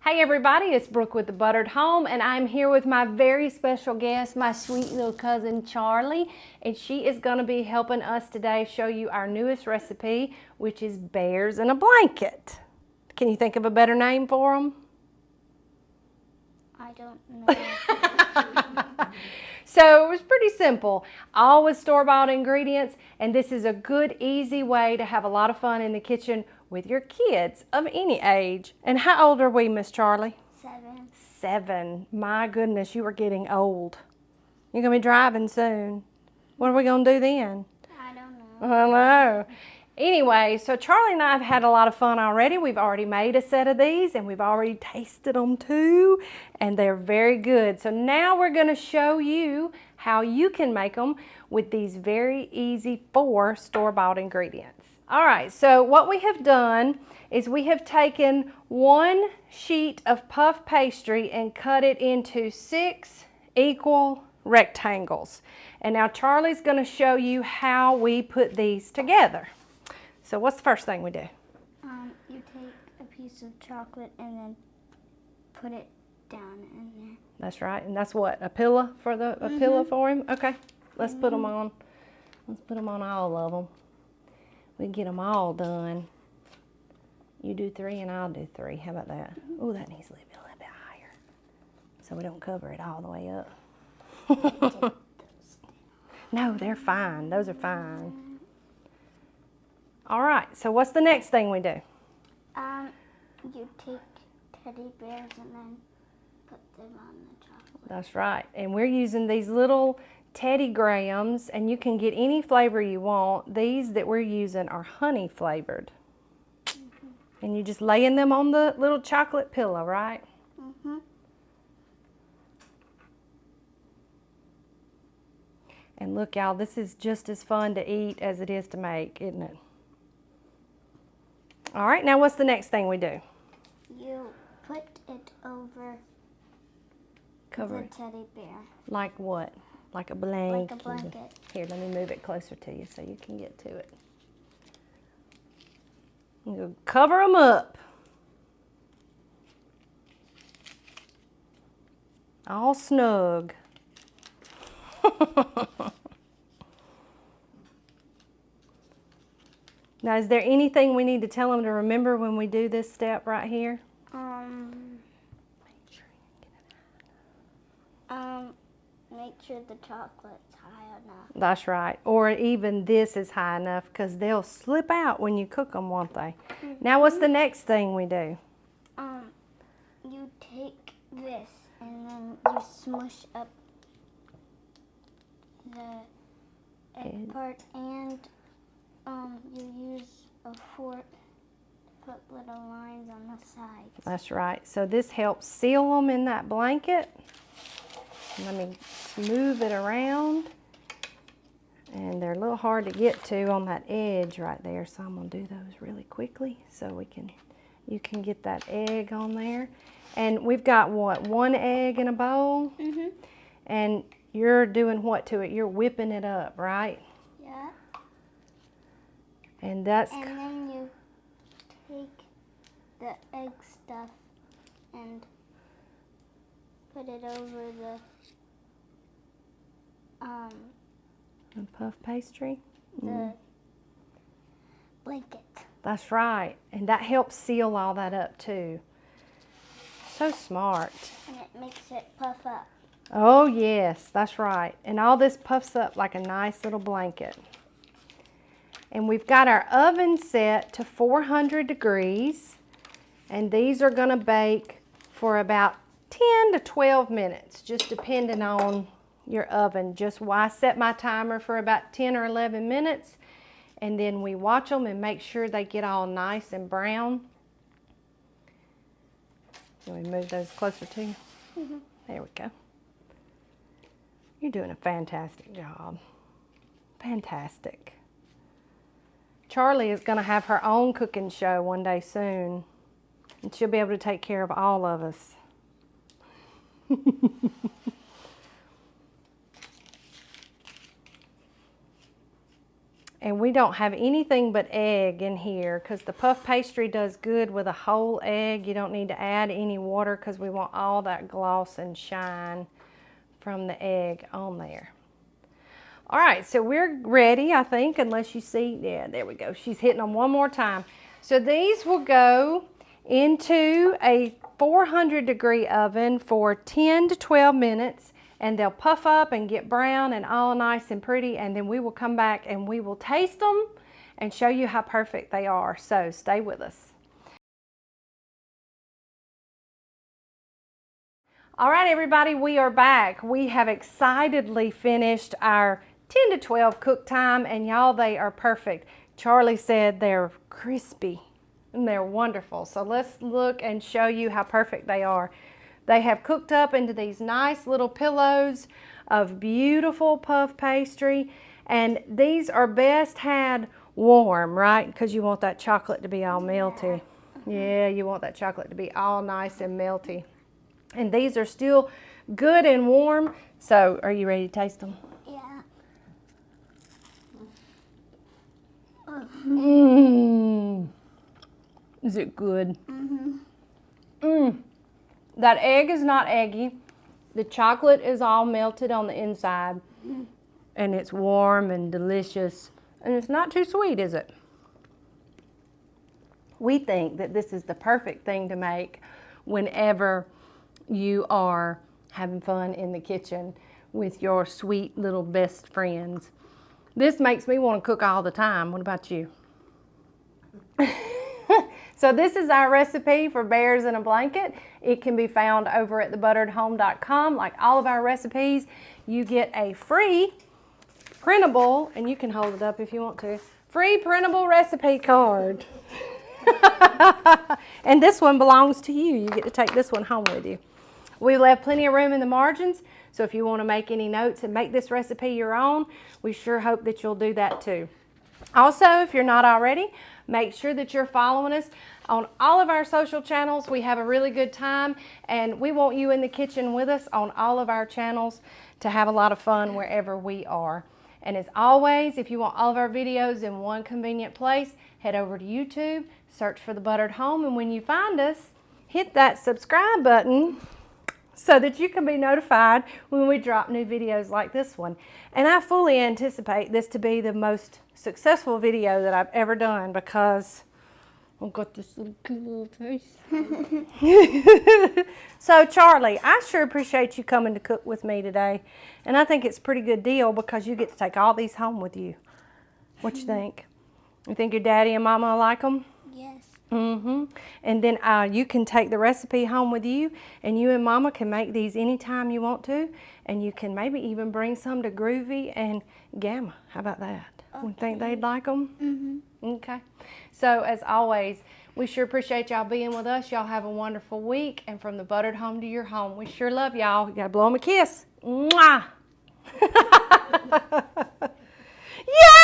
Hey everybody, it's Brooke with The Buttered Home, and I'm here with my very special guest, my sweet little cousin Charlie, and she is going to be helping us today show you our newest recipe, which is bears in a blanket. Can you think of a better name for them? I don't know. So it was pretty simple, all with store-bought ingredients, and this is a good, easy way to have a lot of fun in the kitchen with your kids of any age. And how old are we, Miss Charlie? 7. 7. My goodness, you are getting old. You're going to be driving soon. What are we going to do then? I don't know. I know. Anyway, so Charlie and I have had a lot of fun already. We've already made a set of these and we've already tasted them too, and they're very good. So now we're going to show you how you can make them with these very easy 4 store-bought ingredients. All right, so what we have done is we have taken 1 sheet of puff pastry and cut it into 6 equal rectangles. And now Charlie's going to show you how we put these together. So what's the first thing we do? You take a piece of chocolate and then put it down in there. That's right, and that's what, a pillow for pillow for him? Okay, let's put them on. Let's put them on all of them. We can get them all done. You do 3 and I'll do 3. How about that? Oh, that needs to be a little bit higher, so we don't cover it all the way up. No, they're fine. Those are fine. All right, so what's the next thing we do? You take teddy bears and then put them on the chocolate. That's right, and we're using these little Teddy Grahams, and you can get any flavor you want. These that we're using are honey flavored. And you're just laying them on the little chocolate pillow, right? And look, y'all, this is just as fun to eat as it is to make, isn't it? All right, now what's the next thing we do? You put it over Cover the it. teddy bear. Like what? Like a blanket? Like a blanket. Here, let me move it closer to you so you can get to it. You cover them up. All snug. Now, is there anything we need to tell them to remember when we do this step right here? Make sure the chocolate's high enough. That's right. Or even this is high enough, because they'll slip out when you cook them, won't they? Now, what's the next thing we do? You take this and then you smush up the egg part, and you use a fork to put little lines on the sides. That's right. So this helps seal them in that blanket. Let me smooth it around. And they're a little hard to get to on that edge right there, so I'm going to do those really quickly so you can get that egg on there. And we've got what, 1 egg in a bowl? And you're doing what to it? You're whipping it up, right? Yeah. And then you take the egg stuff and put it over the puff pastry. The blanket. That's right, and that helps seal all that up too. So smart. And it makes it puff up. Oh yes, that's right. And all this puffs up like a nice little blanket. And we've got our oven set to 400 degrees, and these are going to bake for about 10 to 12 minutes, just depending on your oven. I set my timer for about 10 or 11 minutes, and then we watch them and make sure they get all nice and brown. Can we move those closer to you? There we go. You're doing a fantastic job. Fantastic. Charlie is going to have her own cooking show one day soon, and she'll be able to take care of all of us. And we don't have anything but egg in here because the puff pastry does good with a whole egg. You don't need to add any water because we want all that gloss and shine from the egg on there. All right, so we're ready, I think, unless you see, yeah, there we go. She's hitting them one more time. So these will go into a 400-degree oven for 10 to 12 minutes, and they'll puff up and get brown and all nice and pretty, and then we will come back and we will taste them and show you how perfect they are. So stay with us. All right, everybody, we are back. We have excitedly finished our 10 to 12 cook time, and y'all, they are perfect. Charlie said they're crispy and they're wonderful. So let's look and show you how perfect they are. They have cooked up into these nice little pillows of beautiful puff pastry, and these are best had warm, right? Because you want that chocolate to be all melty. Yeah, you want that chocolate to be all nice and melty. And these are still good and warm. So are you ready to taste them? Yeah. Mmm. Is it good? Mm-hmm. Mmm. That egg is not eggy. The chocolate is all melted on the inside. And it's warm and delicious. And it's not too sweet, is it? We think that this is the perfect thing to make whenever you are having fun in the kitchen with your sweet little best friends. This makes me want to cook all the time. What about you? So this is our recipe for Bears in a Blanket. It can be found over at thebutteredhome.com. Like all of our recipes, you get a free printable, and you can hold it up if you want to, free printable recipe card. And this one belongs to you. You get to take this one home with you. We left plenty of room in the margins, so if you want to make any notes and make this recipe your own, we sure hope that you'll do that too. Also, if you're not already, make sure that you're following us on all of our social channels. We have a really good time, and we want you in the kitchen with us on all of our channels to have a lot of fun wherever we are. And as always, if you want all of our videos in one convenient place, head over to YouTube, search for The Buttered Home, and when you find us, hit that subscribe button so that you can be notified when we drop new videos like this one. And I fully anticipate this to be the most successful video that I've ever done because I've got this little cool face. So Charlie, I sure appreciate you coming to cook with me today. And I think it's a pretty good deal because you get to take all these home with you. What you think? You think your daddy and mama will like them? Yes. Mm-hmm. And then you can take the recipe home with you, and you and Mama can make these anytime you want to, and you can maybe even bring some to Groovy and Gamma. How about that? Okay. You think they'd like them? Mm-hmm. Okay. So as always, we sure appreciate y'all being with us. Y'all have a wonderful week, and from the buttered home to your home, we sure love y'all. You gotta blow them a kiss. Mwah! Yeah!